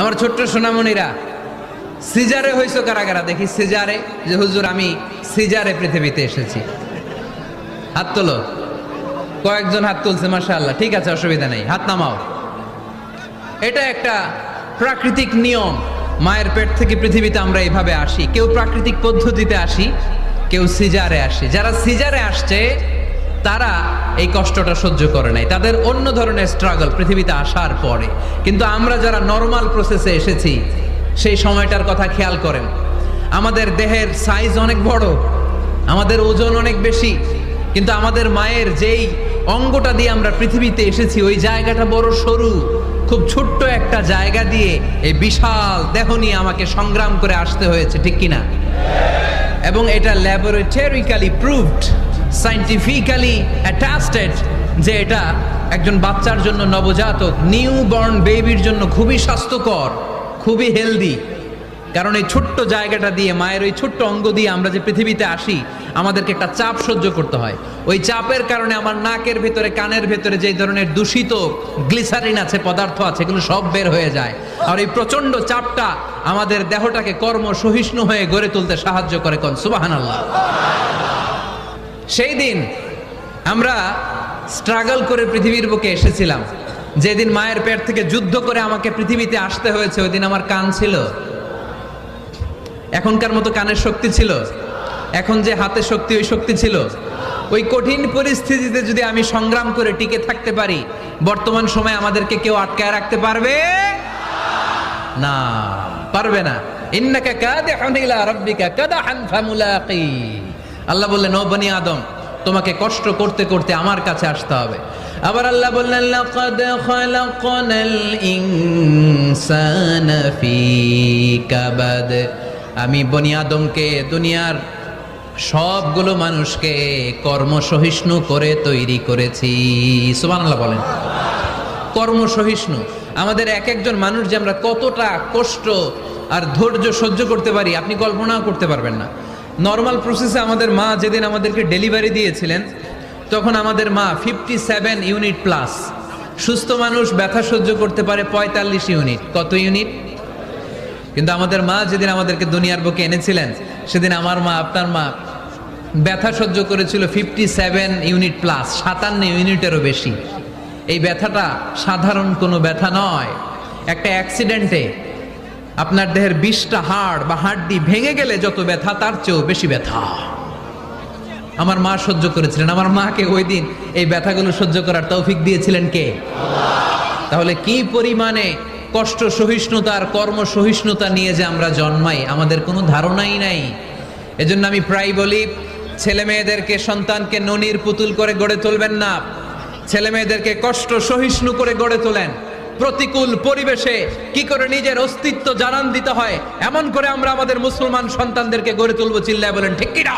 আমার ছোট্ট সোনামণিরা, সিজারে হইছো কারা কারা দেখি? সিজারে, যে হুজুর আমি সিজারে পৃথিবীতে এসেছি, হাত তোলো। কয়েকজন হাত তুলছে, মাশাআল্লাহ, ঠিক আছে, অসুবিধা নেই, হাত নামাও। এটা একটা প্রাকৃতিক নিয়ম, মায়ের পেট থেকে পৃথিবীতে আমরা এইভাবে আসি। কেউ প্রাকৃতিক পদ্ধতিতে আসি, কেউ সিজারে আসি। যারা সিজারে আসছে তারা এই কষ্টটা সহ্য করে নাই, তাদের অন্য ধরনের স্ট্রাগল পৃথিবীতে আসার পরে। কিন্তু আমরা যারা নর্মাল প্রসেসে এসেছি সেই সময়টার কথা খেয়াল করেন। আমাদের দেহের সাইজ অনেক বড়, আমাদের ওজন অনেক বেশি, কিন্তু আমাদের মায়ের যেই অঙ্গটা দিয়ে আমরা পৃথিবীতে এসেছি ওই জায়গাটা বড় সরু। খুব ছোট্ট একটা জায়গা দিয়ে এই বিশাল দেহ নিয়ে আমাকে সংগ্রাম করে আসতে হয়েছে, ঠিক কিনা? এবং এটা ল্যাবরেটরিক্যালি প্রুভড, সায়েন্টিফিক্যালি অ্যাটাস্টেড যে এটা একজন বাচ্চার জন্য, নবজাতক নিউ বর্ন বেবির জন্য খুবই স্বাস্থ্যকর, খুবই হেলদি। কারণ এই ছোট্ট জায়গাটা দিয়ে, মায়ের ওই ছোট্ট অঙ্গ দিয়ে আমরা যে পৃথিবীতে আসি, আমাদেরকে একটা চাপ সহ্য করতে হয়। ওই চাপের কারণে আমার নাকের ভেতরে, কানের ভেতরে যে ধরনের দূষিত গ্লিসারিন আছে, পদার্থ আছে, এগুলো সব বের হয়ে যায়। আর এই প্রচন্ড চাপটা আমাদের দেহটাকে কর্ম সহিষ্ণু হয়ে গড়ে তুলতে সাহায্য করে। কোন সুবহানাল্লাহ। সেই দিন আমরা স্ট্রাগল করে পৃথিবীর বুকে এসেছিলাম। যেদিন মায়ের পেট থেকে যুদ্ধ করে আমাকে পৃথিবীতে আসতে হয়েছে, ওই দিন আমার কান ছিল? এখনকার মতো কানের শক্তি ছিল? এখন যে হাতে শক্তি, ওই শক্তি ছিল? ওই কঠিন পরিস্থিতিতে যদি আমি সংগ্রাম করে টিকে থাকতে পারি, বর্তমান সময়ে আমাদেরকে কেউ আটকায় রাখতে পারবে না, পারবে না। ইন্নাকা কাদিহুন ইলা রাব্বিকা কাদহান ফামুলাকি। আল্লাহ বললেন, ও বনি আদম, তোমাকে কষ্ট করতে করতে আমার কাছে আসতে হবে। আবার আল্লাহ বললেন, লাকাদ খালাকনাল ইনসানা ফি কাবাদ। আমি বনি আদমকে, দুনিয়ার সবগুলো মানুষকে কর্মসহিষ্ণু করে তৈরি করেছি। সুবহানাল্লাহ বলেন। কর্মসহিষ্ণু। আমাদের এক একজন মানুষ যে আমরা কতটা কষ্ট আর ধৈর্য সহ্য করতে পারি আপনি কল্পনাও করতে পারবেন না। নর্মাল প্রসেসে আমাদের মা যেদিন আমাদেরকে ডেলিভারি দিয়েছিলেন, তখন আমাদের মা 57 ইউনিট প্লাস। সুস্থ মানুষ ব্যথা সহ্য করতে পারে 45 ইউনিট। কত ইউনিট? কিন্তু আমাদের মা যেদিন আমাদেরকে দুনিয়ার বুকে এনেছিলেন, সেদিন আমার মা, আপনার মা ব্যথা সহ্য করেছিল 57 ইউনিট প্লাস, 57 ইউনিটেরও বেশি। এই ব্যথাটা সাধারণ কোনো ব্যথা নয়। একটা অ্যাক্সিডেন্টে আপনার দেহের 20টা হাড় বা হাড্ডি ভেঙে গেলে যত ব্যথা, তার চেয়েও বেশি ব্যথা আমার মা সহ্য করেছিলেন। আমার মাকে ওই দিন এই ব্যথাগুলো সহ্য করার তৌফিক দিয়েছিলেন কে? তাহলে কি পরিমাণে কষ্ট সহিষ্ণুতা আর কর্ম সহিষ্ণুতা নিয়ে যে আমরা জন্মাই, আমাদের কোনো ধারণাই নাই। এজন্য আমি প্রায় বলি, ছেলে মেয়েদেরকে, সন্তানকে ননির পুতুল করে গড়ে তুলবেন না। ছেলে মেয়েদেরকে কষ্ট সহিষ্ণু করে গড়ে তোলেন। প্রতিকূল পরিবেশে কি করে নিজের অস্তিত্ব জানান দিতে হয়, এমন করে আমরা আমাদের মুসলমান সন্তানদেরকে গড়ে তুলবো। চিল্লায় বলেন ঠিক কিনা?